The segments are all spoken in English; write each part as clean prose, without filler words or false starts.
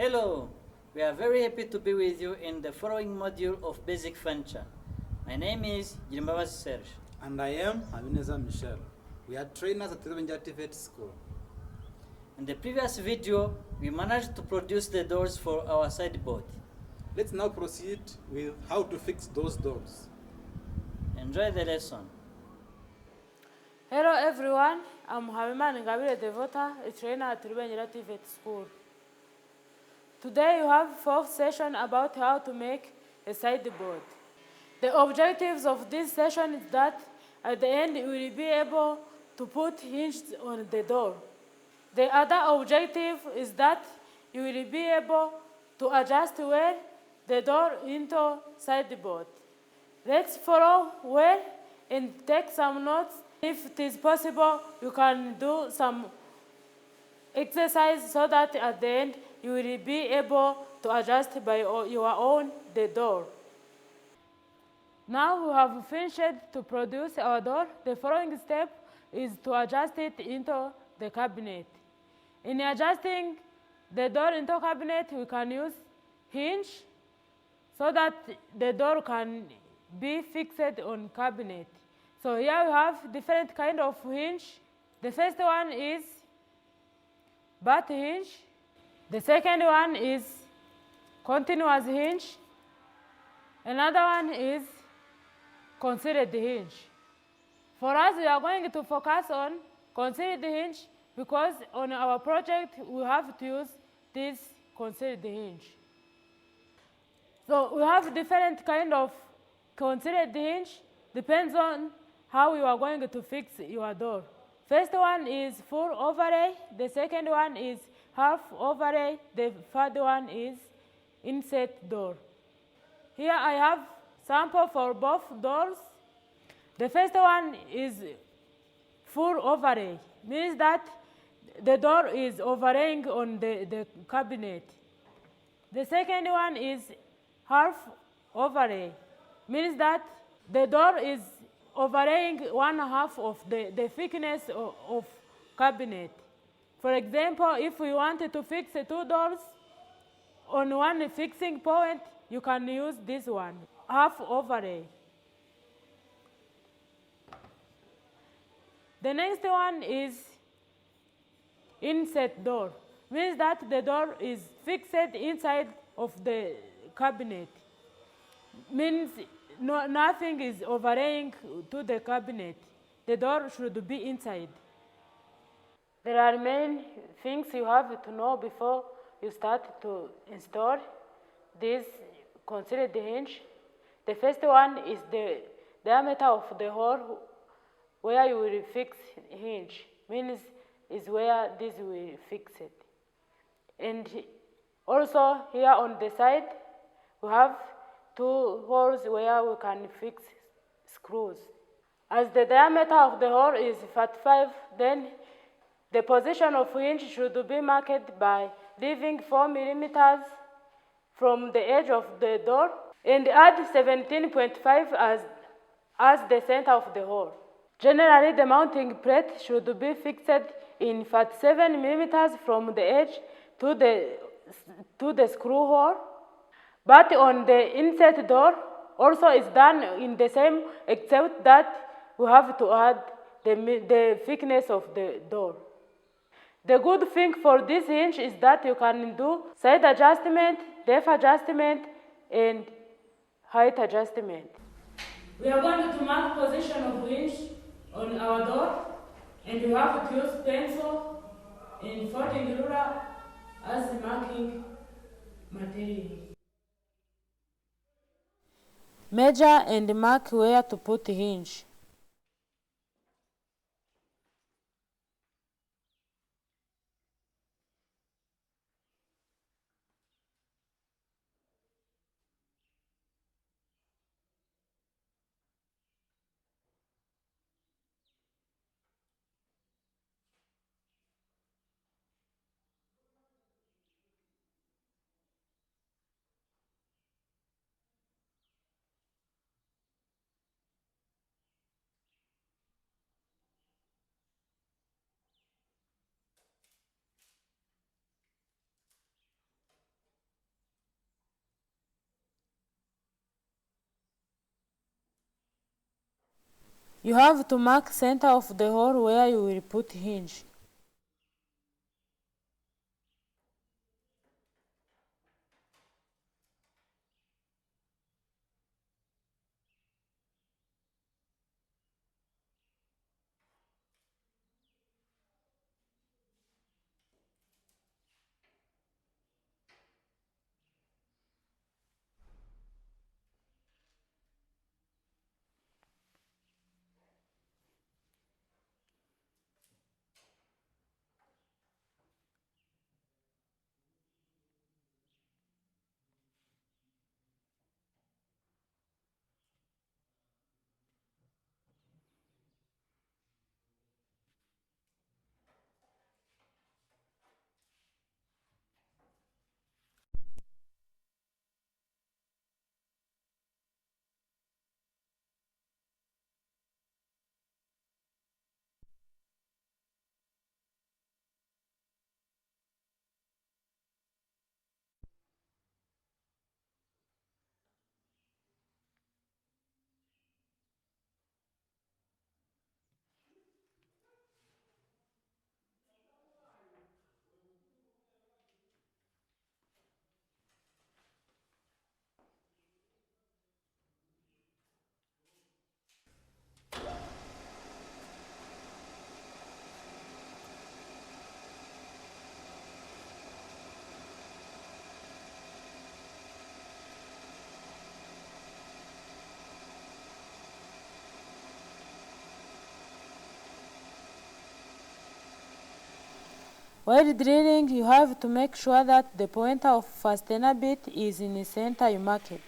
Hello! We are very happy to be with you in the following module of Basic Furniture. My name is Girimbabazi Serge. And I am Habineza Michel. We are trainers at the Vet School. In the previous video, we managed to produce the doors for our sideboard. Let's now proceed with how to fix those doors. Enjoy the lesson. Hello everyone, I'm Habimana Ngabire Devota, a trainer at Vet School. Today you have fourth session about how to make a sideboard. The objectives of this session is that at the end you will be able to put hinges on the door. The other objective is that you will be able to adjust well the door into sideboard. Let's follow well and take some notes. If it is possible, you can do some exercise so that at the end you will be able to adjust by your own the door. Now we have finished to produce our door. The following step is to adjust it into the cabinet. In adjusting the door into cabinet, we can use hinge so that the door can be fixed on cabinet. So here we have different kind of hinge. The first one is butt hinge. The second one is continuous hinge. Another one is concealed hinge. For us, we are going to focus on concealed hinge because on our project we have to use this concealed hinge. So we have different kind of concealed hinge, depends on how you are going to fix your door. First one is full overlay, the second one is half overlay, the third one is inset door. Here I have sample for both doors. The first one is full overlay, means that the door is overlaying on the cabinet. The second one is half overlay, means that the door is overlaying 1/2 of the thickness of cabinet. For example, if we wanted to fix 2 doors on one fixing point, you can use this one, half overlay. The next one is inset door, means that the door is fixed inside of the cabinet, means nothing is overlaying to the cabinet. The door should be inside. There are many things you have to know before you start to install this concealed hinge. The first one is the diameter of the hole where you will fix hinge, means is where this will fix it. And also here on the side we have 2 holes where we can fix screws. As the diameter of the hole is 45, then the position of hinge should be marked by leaving 4 millimeters from the edge of the door and add 17.5 as the center of the hole. Generally, the mounting plate should be fixed in 47 millimeters from the edge to the screw hole. But on the inset door also is done in the same, except that we have to add the thickness of the door. The good thing for this hinge is that you can do side adjustment, depth adjustment, and height adjustment. We are going to mark position of hinge on our door, and we have to use pencil and folding ruler as the marking material. Measure and mark where to put the hinge. You have to mark center of the hole where you will put hinge. While drilling, you have to make sure that the pointer of fastener bit is in the center you mark it.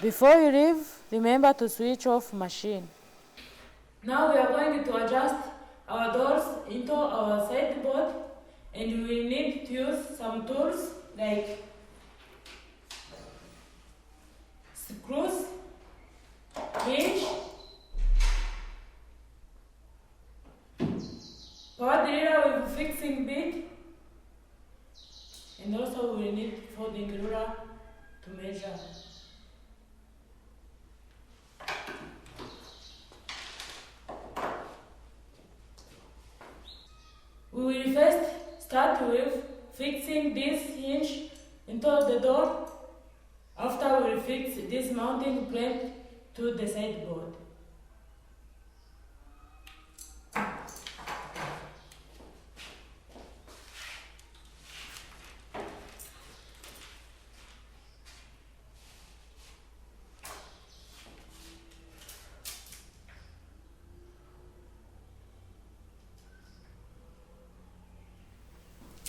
Before you leave, remember to switch off machine. Now we are going to adjust our doors into our sideboard, and we will need to use some tools like screws, hinge, power driller with fixing bit, and also we will need folding ruler to measure. We will first start with fixing this hinge into the door. After we will fix this mounting plate to the sideboard.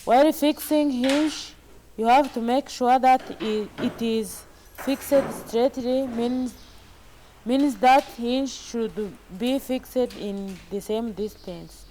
While fixing hinge, you have to make sure that it is fixed straightly means that hinge should be fixed in the same distance.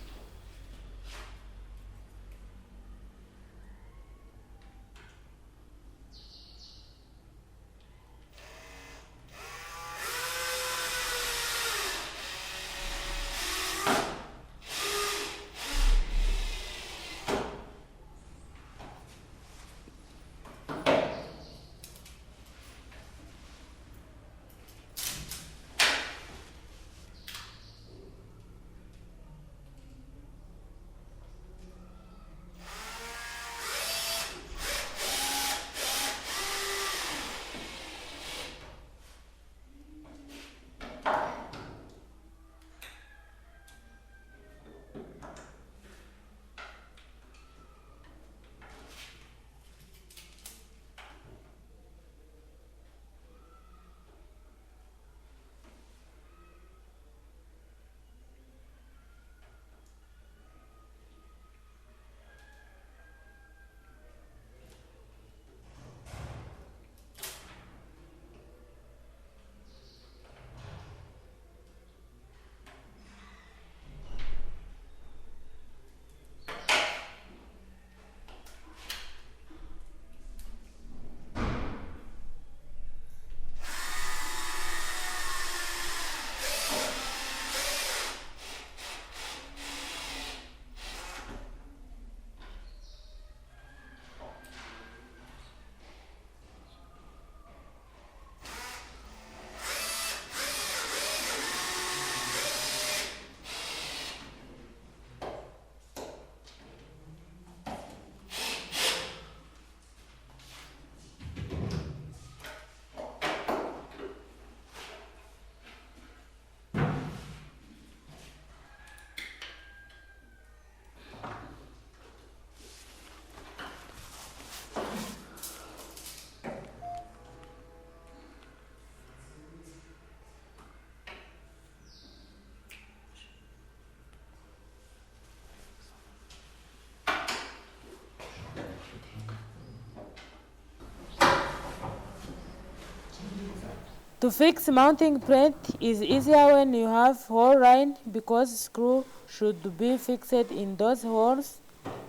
To fix mounting point is easier when you have hole line because screw should be fixed in those holes,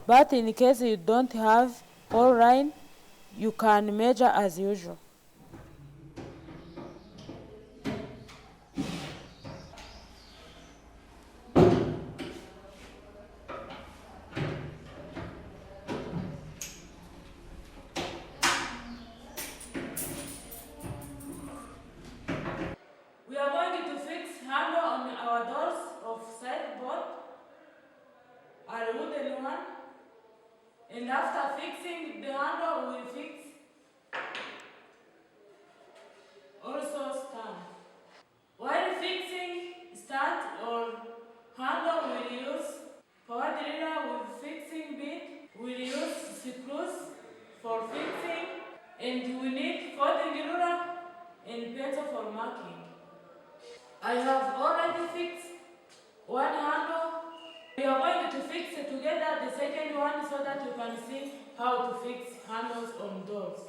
but in case you don't have hole line, you can measure as usual. We are going to fix handle on our doors of sideboard, a wooden one, and after fixing the handle, we will fix also stand. While fixing stand or handle, we'll use power driller with fixing bit. We'll use screws for fixing, and we need folding ruler and pencil for marking. I have already fixed one handle. We are going to fix together the second one so that you can see how to fix handles on doors.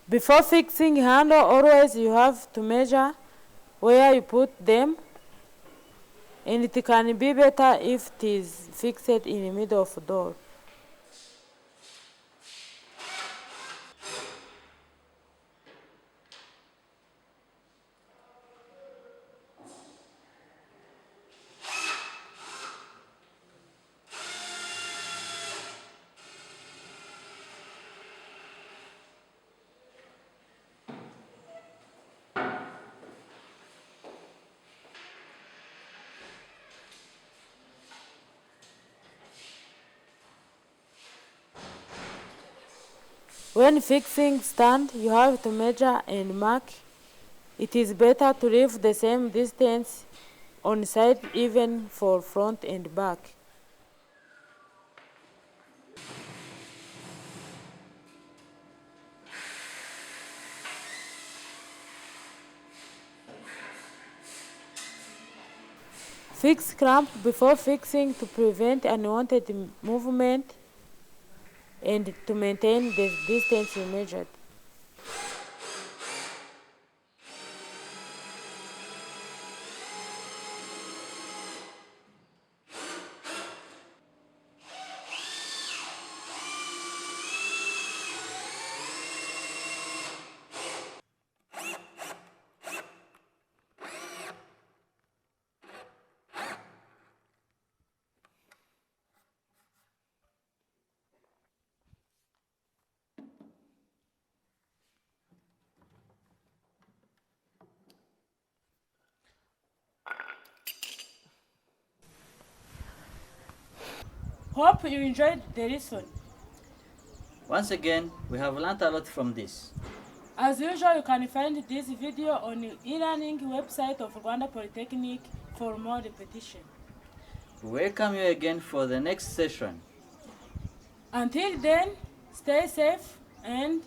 Before fixing handle, always you have to measure where you put them, and it can be better if it is fixed in the middle of the door. When fixing stand, you have to measure and mark. It is better to leave the same distance on side even for front and back. Fix clamp before fixing to prevent unwanted movement. and to maintain the distance you measured. Hope you enjoyed the lesson. Once again, we have learned a lot from this. As usual, you can find this video on the e-learning website of Rwanda Polytechnic for more repetition. We welcome you again for the next session. Until then, stay safe and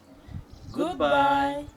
Goodbye. goodbye.